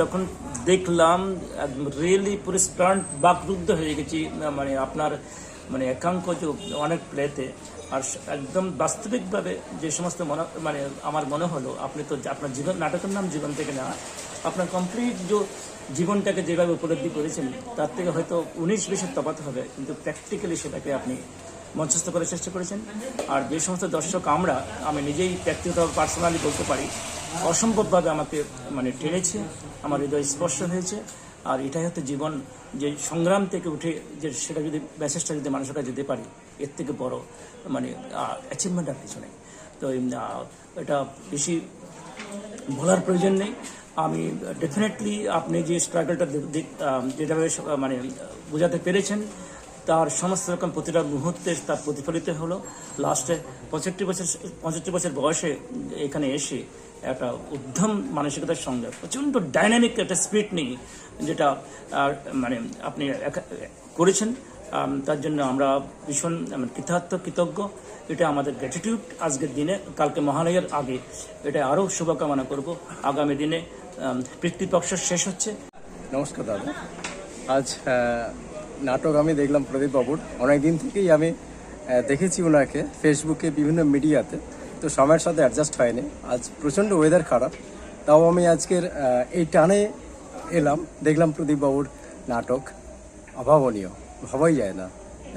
যখন দেখলাম রিয়েলি পুরো স্টান্ট বাকরুদ্ধ হয়ে গেছি, মানে আপনার মানে একাঙ্ক যে অনেক প্লেতে। আর একদম বাস্তবিকভাবে যে সমস্ত মানে আমার মনে হলো, আপনি তো আপনার জীবন, নাটকের নাম জীবন থেকে নেওয়া, আপনার কমপ্লিট যে জীবনটাকে যেভাবে উপলব্ধি করেছেন তার থেকে হয়তো 19-20 তফাৎ হবে, কিন্তু প্র্যাকটিক্যালি সেটাকে আপনি মঞ্চস্থ করার চেষ্টা করেছেন। আর যে সমস্ত দর্শক আমি নিজেই ব্যক্তিগতভাবে পার্সোনালি বলতে পারি, অসম্ভবভাবে আমাকে মানে টেনেছে, আমার হৃদয় স্পর্শ হয়েছে। আর এটাই হয়তো জীবন, যে সংগ্রাম থেকে উঠে যে সেটা যদি মেসেজটা যদি মানুষের কাছে যেতে পারি, এর থেকে বড় মানে অ্যাচিভমেন্ট আর কিছু নেই। তো এটা বেশি বলার প্রয়োজন নেই। আমি ডেফিনেটলি আপনি যে স্ট্রাগলটা যেভাবে মানে বোঝাতে পেরেছেন, তার সমস্ত রকম প্রতিটা মুহূর্তে তার প্রতিফলিত হলো। লাস্টে 65 বছর বয়সে এখানে এসে একটা উদ্যম মানসিকতার সঙ্গে প্রচণ্ড ডাইনামিক একটা স্পিরিট নিয়ে যেটা মানে আপনি করেছেন, তার জন্য আমরা ভীষণ কৃতজ্ঞ। এটা আমাদের গ্র্যাটিটিউড আজকের দিনে। কালকে মহালয়ার আগে এটা আরও শুভকামনা করব। আগামী দিনে পিতৃপক্ষ শেষ হচ্ছে। নমস্কার দাদা। আজ নাটক আমি দেখলাম প্রদীপ বাবুর। অনেক দিন থেকেই আমি দেখেছি ওনাকে ফেসবুকে, বিভিন্ন মিডিয়াতে, তো সময়ের সাথে অ্যাডজাস্ট হয়নি। আজ প্রচণ্ড ওয়েদার খারাপ, তাও আমি আজকের এই টানে এলাম, দেখলাম প্রদীপ বাবুর নাটক। অভাবনীয়, ভাবাই যায় না।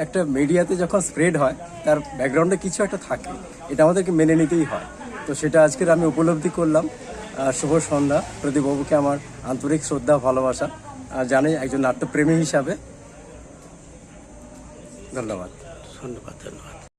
একটা মিডিয়াতে যখন স্প্রেড হয় তার ব্যাকগ্রাউন্ডে কিছু একটা থাকে, এটা আমাদেরকে মেনে নিতেই হয়। তো সেটা আজকের আমি উপলব্ধি করলাম। শুভ সন্ধ্যা। প্রদীপ বাবুকে আমার আন্তরিক শ্রদ্ধা, ভালোবাসা জানাই একজন নাট্যপ্রেমী হিসাবে। ধন্যবাদ। ধন্যবাদ।